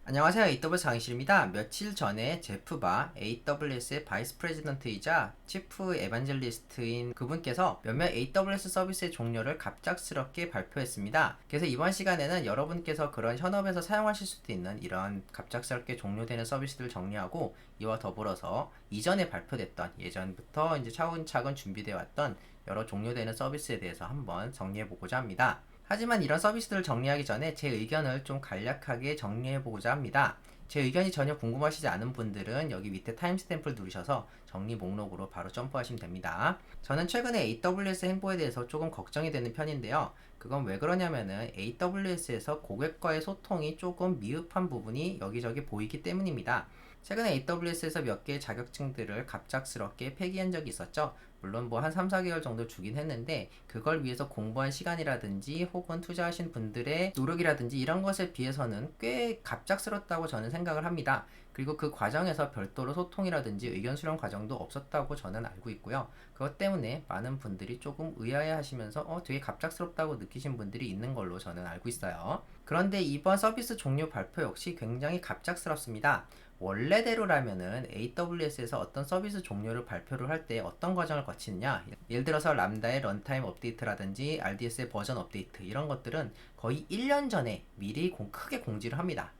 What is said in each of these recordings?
안녕하세요. AWS 강의실입니다. 며칠 전에 제프바 AWS의 바이스 프레지던트이자 치프 에반젤리스트인 그분께서 몇몇 AWS 서비스의 종료를 갑작스럽게 발표했습니다. 그래서 이번 시간에는 여러분께서 그런 현업에서 사용하실 수도 있는 이런 갑작스럽게 종료되는 서비스들을 정리하고, 이와 더불어서 이전에 발표됐던, 예전부터 이제 차근차근 준비되어 왔던 여러 종료되는 서비스에 대해서 한번 정리해 보고자 합니다. 하지만 이런 서비스들을 정리하기 전에 제 의견을 좀 간략하게 정리해보고자 합니다. 제 의견이 전혀 궁금하시지 않은 분들은 여기 밑에 타임스탬프를 누르셔서 정리 목록으로 바로 점프하시면 됩니다. 저는 최근에 AWS 행보에 대해서 조금 걱정이 되는 편인데요. 그건 왜 그러냐면은 AWS에서 고객과의 소통이 조금 미흡한 부분이 여기저기 보이기 때문입니다. 최근에 AWS에서 몇 개의 자격증들을 갑작스럽게 폐기한 적이 있었죠. 물론 뭐 한 3, 4개월 정도 주긴 했는데, 그걸 위해서 공부한 시간이라든지 혹은 투자하신 분들의 노력이라든지 이런 것에 비해서는 꽤 갑작스럽다고 저는 생각을 합니다. 그리고 그 과정에서 별도로 소통이라든지 의견 수렴 과정도 없었다고 저는 알고 있고요. 그것 때문에 많은 분들이 조금 의아해 하시면서 되게 갑작스럽다고 느끼신 분들이 있는 걸로 저는 알고 있어요. 그런데 이번 서비스 종료 발표 역시 굉장히 갑작스럽습니다. 원래대로라면은 AWS에서 어떤 서비스 종료를 발표를 할 때 어떤 과정을 거치느냐, 예를 들어서 람다의 런타임 업데이트라든지 RDS의 버전 업데이트, 이런 것들은 거의 1년 전에 미리 크게 공지를 합니다.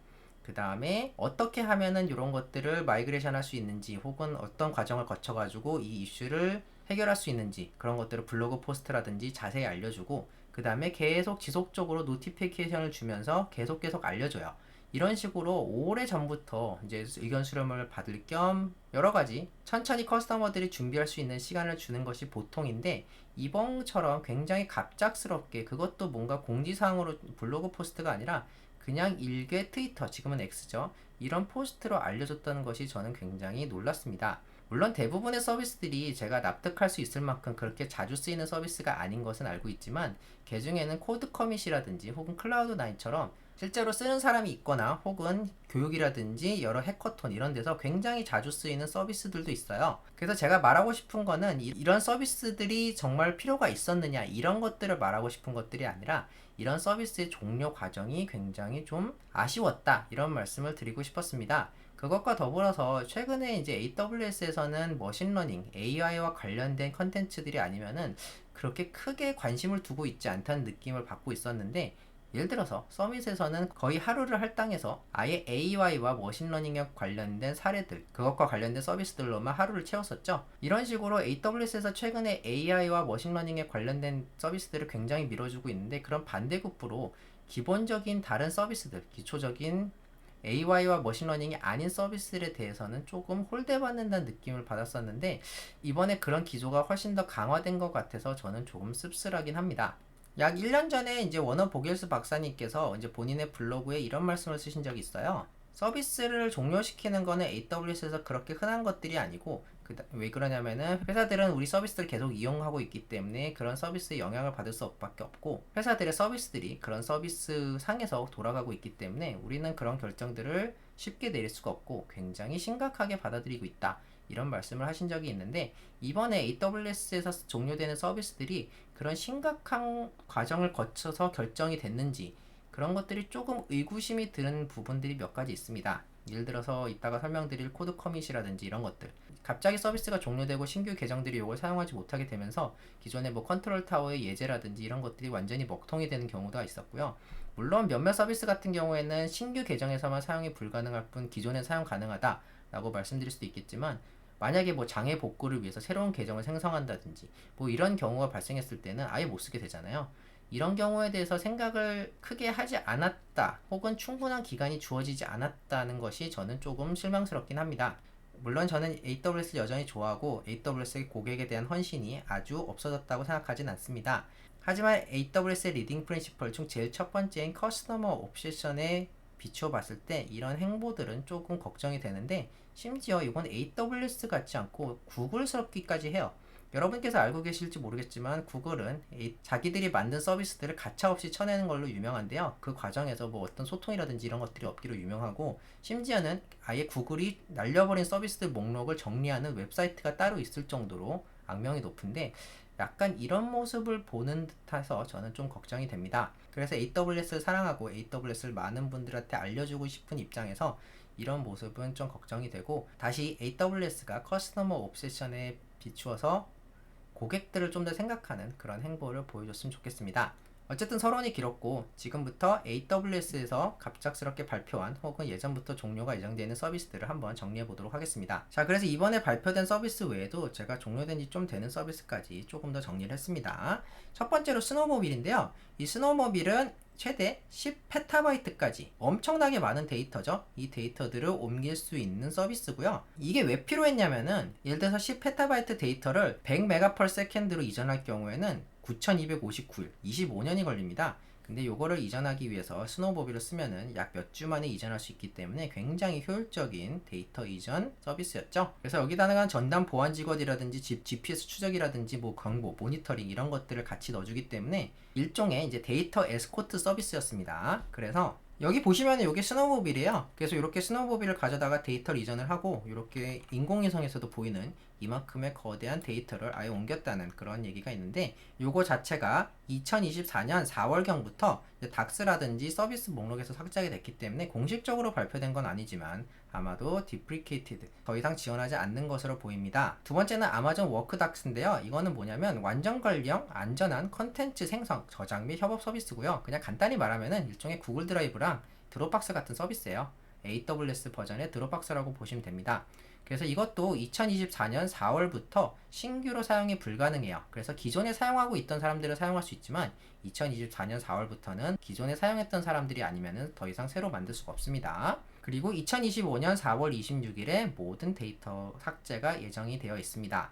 그 다음에 어떻게 하면은 이런 것들을 마이그레이션 할 수 있는지, 혹은 어떤 과정을 거쳐가지고 이 이슈를 해결할 수 있는지, 그런 것들을 블로그 포스트라든지 자세히 알려주고, 그 다음에 계속 지속적으로 노티피케이션을 주면서 계속 알려줘요. 이런 식으로 오래 전부터 이제 의견 수렴을 받을 겸 여러 가지 천천히 커스터머들이 준비할 수 있는 시간을 주는 것이 보통인데, 이번처럼 굉장히 갑작스럽게, 그것도 뭔가 공지사항으로 블로그 포스트가 아니라 그냥 일개 트위터, 지금은 X죠, 이런 포스트로 알려줬다는 것이 저는 굉장히 놀랐습니다. 물론 대부분의 서비스들이 제가 납득할 수 있을 만큼 그렇게 자주 쓰이는 서비스가 아닌 것은 알고 있지만, 그 중에는 코드 커밋이라든지 혹은 클라우드9처럼 실제로 쓰는 사람이 있거나 혹은 교육이라든지 여러 해커톤 이런 데서 굉장히 자주 쓰이는 서비스들도 있어요. 그래서 제가 말하고 싶은 거는 이런 서비스들이 정말 필요가 있었느냐, 이런 것들을 말하고 싶은 것들이 아니라, 이런 서비스의 종료 과정이 굉장히 좀 아쉬웠다, 이런 말씀을 드리고 싶었습니다. 그것과 더불어서 최근에 이제 AWS에서는 머신러닝, AI와 관련된 컨텐츠들이 아니면은 그렇게 크게 관심을 두고 있지 않다는 느낌을 받고 있었는데, 예를 들어서 서밋에서는 거의 하루를 할당해서 아예 AI와 머신러닝에 관련된 사례들, 그것과 관련된 서비스들로만 하루를 채웠었죠. 이런 식으로 AWS에서 최근에 AI와 머신러닝에 관련된 서비스들을 굉장히 밀어주고 있는데, 그런 반대급부로 기본적인 다른 서비스들, 기초적인 AI와 머신러닝이 아닌 서비스들에 대해서는 조금 홀대받는다는 느낌을 받았었는데, 이번에 그런 기조가 훨씬 더 강화된 것 같아서 저는 조금 씁쓸하긴 합니다. 약 1년 전에 이제 워너 보겔스 박사님께서 이제 본인의 블로그에 이런 말씀을 쓰신 적이 있어요. 서비스를 종료시키는 거는 AWS에서 그렇게 흔한 것들이 아니고, 왜 그러냐면은 회사들은 우리 서비스를 계속 이용하고 있기 때문에 그런 서비스에 영향을 받을 수밖에 없고, 회사들의 서비스들이 그런 서비스 상에서 돌아가고 있기 때문에 우리는 그런 결정들을 쉽게 내릴 수가 없고 굉장히 심각하게 받아들이고 있다, 이런 말씀을 하신 적이 있는데, 이번에 AWS에서 종료되는 서비스들이 그런 심각한 과정을 거쳐서 결정이 됐는지, 그런 것들이 조금 의구심이 드는 부분들이 몇 가지 있습니다. 예를 들어서 이따가 설명드릴 코드 커밋이라든지 이런 것들, 갑자기 서비스가 종료되고 신규 계정들이 이걸 사용하지 못하게 되면서 기존의 뭐 컨트롤 타워의 예제라든지 이런 것들이 완전히 먹통이 되는 경우가 있었고요. 물론 몇몇 서비스 같은 경우에는 신규 계정에서만 사용이 불가능할 뿐 기존에 사용 가능하다 라고 말씀드릴 수도 있겠지만, 만약에 뭐 장애 복구를 위해서 새로운 계정을 생성한다든지 뭐 이런 경우가 발생했을 때는 아예 못 쓰게 되잖아요. 이런 경우에 대해서 생각을 크게 하지 않았다, 혹은 충분한 기간이 주어지지 않았다는 것이 저는 조금 실망스럽긴 합니다. 물론 저는 AWS 여전히 좋아하고 AWS의 고객에 대한 헌신이 아주 없어졌다고 생각하진 않습니다. 하지만 AWS의 리딩 프린시플 중 제일 첫 번째인 커스터머 옵세션에 비추어 봤을 때 이런 행보들은 조금 걱정이 되는데, 심지어 이건 AWS 같지 않고 구글스럽기까지 해요. 여러분께서 알고 계실지 모르겠지만 구글은 자기들이 만든 서비스들을 가차없이 쳐내는 걸로 유명한데요. 그 과정에서 뭐 어떤 소통이라든지 이런 것들이 없기로 유명하고, 심지어는 아예 구글이 날려버린 서비스들 목록을 정리하는 웹사이트가 따로 있을 정도로 악명이 높은데, 약간 이런 모습을 보는 듯해서 저는 좀 걱정이 됩니다. 그래서 AWS를 사랑하고 AWS를 많은 분들한테 알려주고 싶은 입장에서 이런 모습은 좀 걱정이 되고, 다시 AWS가 커스터머 옵세션에 비추어서 고객들을 좀 더 생각하는 그런 행보를 보여줬으면 좋겠습니다. 어쨌든 서론이 길었고, 지금부터 AWS에서 갑작스럽게 발표한 혹은 예전부터 종료가 예정되는 서비스들을 한번 정리해 보도록 하겠습니다. 자, 그래서 이번에 발표된 서비스 외에도 제가 종료된 지 좀 되는 서비스까지 조금 더 정리를 했습니다. 첫 번째로 스노우모빌인데요. 이 스노우모빌은 최대 10PB까지 엄청나게 많은 데이터죠. 이 데이터들을 옮길 수 있는 서비스고요. 이게 왜 필요했냐면은, 예를 들어서 10PB 데이터를 100MB/s로 이전할 경우에는 9259일, 25년이 걸립니다. 근데 요거를 이전하기 위해서 스노우모빌을 쓰면은 약 몇 주 만에 이전할 수 있기 때문에 굉장히 효율적인 데이터 이전 서비스였죠. 그래서 여기다가 전담 보안 직원이라든지 GPS 추적이라든지 뭐 광고, 모니터링 이런 것들을 같이 넣어주기 때문에 일종의 이제 데이터 에스코트 서비스였습니다. 그래서 여기 보시면 이게 스노우모빌이에요. 그래서 이렇게 스노우모빌을 가져다가 데이터를 이전을 하고, 이렇게 인공위성에서도 보이는 이만큼의 거대한 데이터를 아예 옮겼다는 그런 얘기가 있는데, 요거 자체가 2024년 4월경부터 닥스라든지 서비스 목록에서 삭제가 됐기 때문에 공식적으로 발표된 건 아니지만 아마도 디프리케이티드, 더 이상 지원하지 않는 것으로 보입니다. 두 번째는 아마존 워크닥스인데요. 이거는 뭐냐면 완전 관리형 안전한 컨텐츠 생성, 저장 및 협업 서비스고요. 그냥 간단히 말하면은 일종의 구글 드라이브랑 드롭박스 같은 서비스예요. AWS 버전의 드롭박스라고 보시면 됩니다. 그래서 이것도 2024년 4월부터 신규로 사용이 불가능해요. 그래서 기존에 사용하고 있던 사람들은 사용할 수 있지만 2024년 4월부터는 기존에 사용했던 사람들이 아니면 더 이상 새로 만들 수가 없습니다. 그리고 2025년 4월 26일에 모든 데이터 삭제가 예정이 되어 있습니다.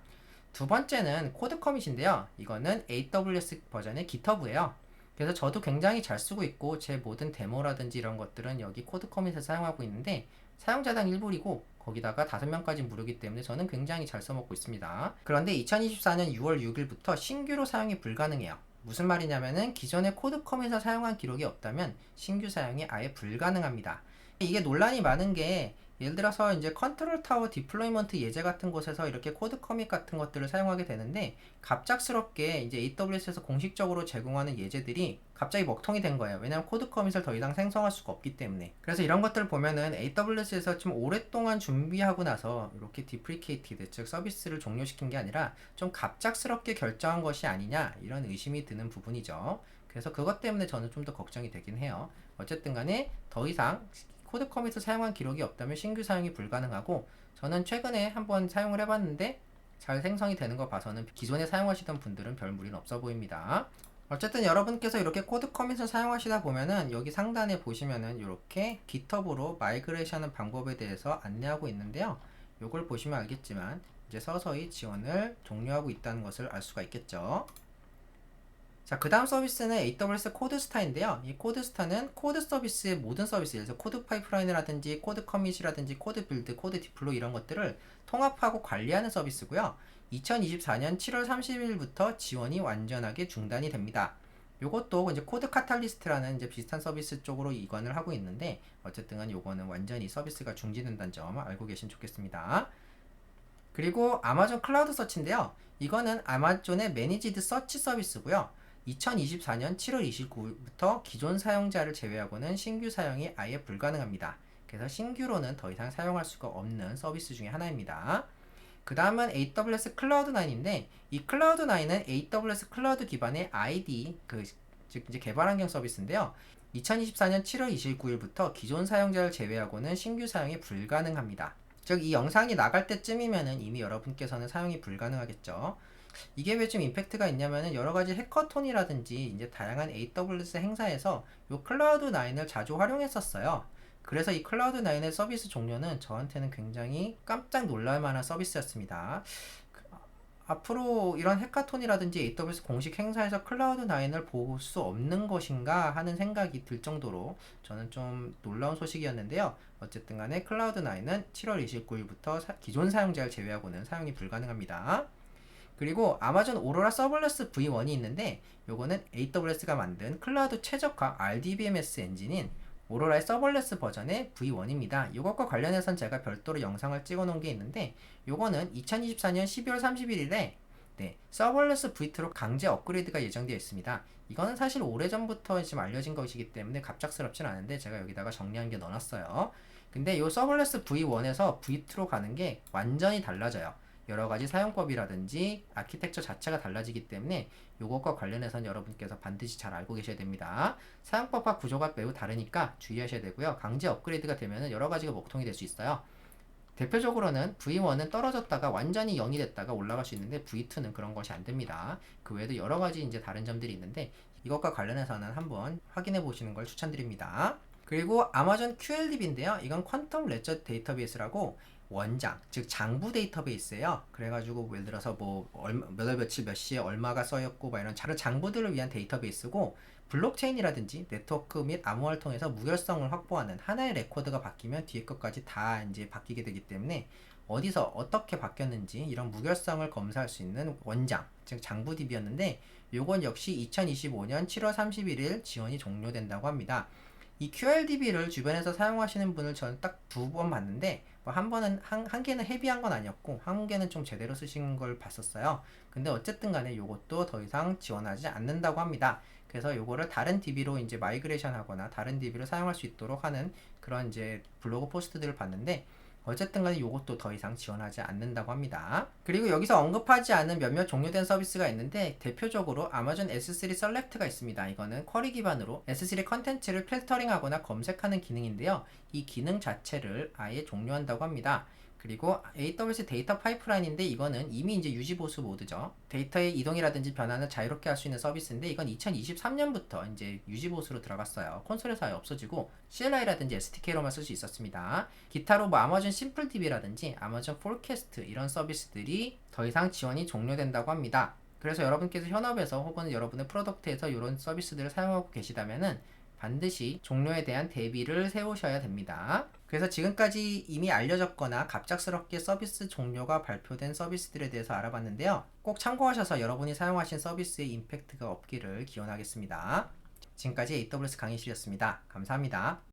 두 번째는 코드 커밋인데요. 이거는 AWS 버전의 GitHub예요. 그래서 저도 굉장히 잘 쓰고 있고, 제 모든 데모라든지 이런 것들은 여기 코드 커밋을 사용하고 있는데, 사용자당 1불이고 거기다가 5명까지 무료이기 때문에 저는 굉장히 잘 써먹고 있습니다. 그런데 2024년 6월 6일부터 신규로 사용이 불가능해요. 무슨 말이냐면은 기존의 코드 커밋을 사용한 기록이 없다면 신규 사용이 아예 불가능합니다. 이게 논란이 많은 게, 예를 들어서 이제 컨트롤 타워 디플로이먼트 예제 같은 곳에서 이렇게 코드 커밋 같은 것들을 사용하게 되는데, 갑작스럽게 이제 AWS에서 공식적으로 제공하는 예제들이 갑자기 먹통이 된 거예요. 왜냐면 코드 커밋을 더 이상 생성할 수가 없기 때문에. 그래서 이런 것들을 보면은 AWS에서 좀 오랫동안 준비하고 나서 이렇게 디프리케이티드, 즉 서비스를 종료시킨 게 아니라 좀 갑작스럽게 결정한 것이 아니냐, 이런 의심이 드는 부분이죠. 그래서 그것 때문에 저는 좀 더 걱정이 되긴 해요. 어쨌든 간에 더 이상 코드 커밋을 사용한 기록이 없다면 신규 사용이 불가능하고, 저는 최근에 한번 사용을 해봤는데 잘 생성이 되는 거 봐서는 기존에 사용하시던 분들은 별 무리는 없어 보입니다. 어쨌든 여러분께서 이렇게 코드 커밋을 사용하시다 보면은 여기 상단에 보시면은 이렇게 GitHub으로 마이그레이션하는 방법에 대해서 안내하고 있는데요. 요걸 보시면 알겠지만 이제 서서히 지원을 종료하고 있다는 것을 알 수가 있겠죠. 자, 그 다음 서비스는 AWS 코드스타인데요. 이 코드스타는 코드 서비스의 모든 서비스, 예를 들어서 코드 파이프라인이라든지 코드 커밋이라든지 코드 빌드, 코드 디플로이 이런 것들을 통합하고 관리하는 서비스고요. 2024년 7월 30일부터 지원이 완전하게 중단이 됩니다. 요것도 이제 코드 카탈리스트라는 이제 비슷한 서비스 쪽으로 이관을 하고 있는데, 어쨌든 간 요거는 완전히 서비스가 중지된다는 점 알고 계시면 좋겠습니다. 그리고 아마존 클라우드 서치인데요. 이거는 아마존의 매니지드 서치 서비스고요. 2024년 7월 29일부터 기존 사용자를 제외하고는 신규 사용이 아예 불가능합니다. 그래서 신규로는 더 이상 사용할 수가 없는 서비스 중에 하나입니다. 그 다음은 AWS 클라우드9인데, 이 클라우드9은 AWS 클라우드 기반의 IDE, 즉 이제 개발 환경 서비스인데요. 2024년 7월 29일부터 기존 사용자를 제외하고는 신규 사용이 불가능합니다. 즉 이 영상이 나갈 때쯤이면은 이미 여러분께서는 사용이 불가능하겠죠. 이게 왜 좀 임팩트가 있냐면은, 여러 가지 해커톤이라든지 이제 다양한 AWS 행사에서 요 클라우드9을 자주 활용했었어요. 그래서 이 클라우드9의 서비스 종료는 저한테는 굉장히 깜짝 놀랄 만한 서비스였습니다. 앞으로 이런 해카톤이라든지 AWS 공식 행사에서 클라우드9을 볼 수 없는 것인가 하는 생각이 들 정도로 저는 좀 놀라운 소식이었는데요. 어쨌든 간에 클라우드9은 7월 29일부터 기존 사용자를 제외하고는 사용이 불가능합니다. 그리고 아마존 오로라 서블레스 V1이 있는데, 요거는 AWS가 만든 클라우드 최적화 RDBMS 엔진인 오로라의 서블레스 버전의 V1입니다. 이것과 관련해서는 제가 별도로 영상을 찍어 놓은 게 있는데, 요거는 2024년 12월 31일에 네, 서버레스 V2로 강제 업그레이드가 예정되어 있습니다. 이거는 사실 오래전부터 지금 알려진 것이기 때문에 갑작스럽진 않은데 제가 여기다가 정리한 게 넣어놨어요. 근데 이 서버레스 V1에서 V2로 가는 게 완전히 달라져요. 여러 가지 사용법이라든지 아키텍처 자체가 달라지기 때문에 이것과 관련해서는 여러분께서 반드시 잘 알고 계셔야 됩니다. 사용법과 구조가 매우 다르니까 주의하셔야 되고요. 강제 업그레이드가 되면 여러 가지가 먹통이 될 수 있어요. 대표적으로는 V1은 떨어졌다가 완전히 0이 됐다가 올라갈 수 있는데 V2는 그런 것이 안 됩니다. 그 외에도 여러 가지 이제 다른 점들이 있는데 이것과 관련해서는 한번 확인해 보시는 걸 추천드립니다. 그리고 아마존 QLDB인데요. 이건 퀀텀 레저 데이터베이스라고 원장, 즉 장부 데이터베이스예요. 그래가지고 예를 들어서 뭐 몇 월 며칠 몇 시에 얼마가 써였고 막 이런 장부들을 위한 데이터베이스고 블록체인이라든지 네트워크 및 암호화를 통해서 무결성을 확보하는 하나의 레코드가 바뀌면 뒤에 것까지 다 이제 바뀌게 되기 때문에 어디서 어떻게 바뀌었는지 이런 무결성을 검사할 수 있는 원장, 즉 장부 DB였는데 요건 역시 2025년 7월 31일 지원이 종료된다고 합니다. 이 QLDB를 주변에서 사용하시는 분을 저는 딱 두 번 봤는데 한 번은 한 개는 헤비한 건 아니었고 한 개는 좀 제대로 쓰신 걸 봤었어요. 근데 어쨌든 간에 요것도 더 이상 지원하지 않는다고 합니다. 그래서 요거를 다른 DB로 이제 마이그레이션 하거나 다른 DB를 사용할 수 있도록 하는 그런 이제 블로그 포스트들을 봤는데 어쨌든 간에 이것도 더 이상 지원하지 않는다고 합니다. 그리고 여기서 언급하지 않은 몇몇 종료된 서비스가 있는데 대표적으로 아마존 S3 셀렉트가 있습니다. 이거는 쿼리 기반으로 S3 컨텐츠를 필터링하거나 검색하는 기능인데요. 이 기능 자체를 아예 종료한다고 합니다. 그리고 AWS 데이터 파이프라인인데 이거는 이미 이제 유지보수 모드죠. 데이터의 이동이라든지 변화는 자유롭게 할 수 있는 서비스인데 이건 2023년부터 이제 유지보수로 들어갔어요. 콘솔에서 아예 없어지고 CLI라든지 SDK로만 쓸 수 있었습니다. 기타로 뭐 아마존 심플DB라든지 아마존 포캐스트 이런 서비스들이 더 이상 지원이 종료된다고 합니다. 그래서 여러분께서 현업에서 혹은 여러분의 프로덕트에서 이런 서비스들을 사용하고 계시다면은 반드시 종료에 대한 대비를 세우셔야 됩니다. 그래서 지금까지 이미 알려졌거나 갑작스럽게 서비스 종료가 발표된 서비스들에 대해서 알아봤는데요. 꼭 참고하셔서 여러분이 사용하신 서비스의 임팩트가 없기를 기원하겠습니다. 지금까지 AWS 강의실이었습니다. 감사합니다.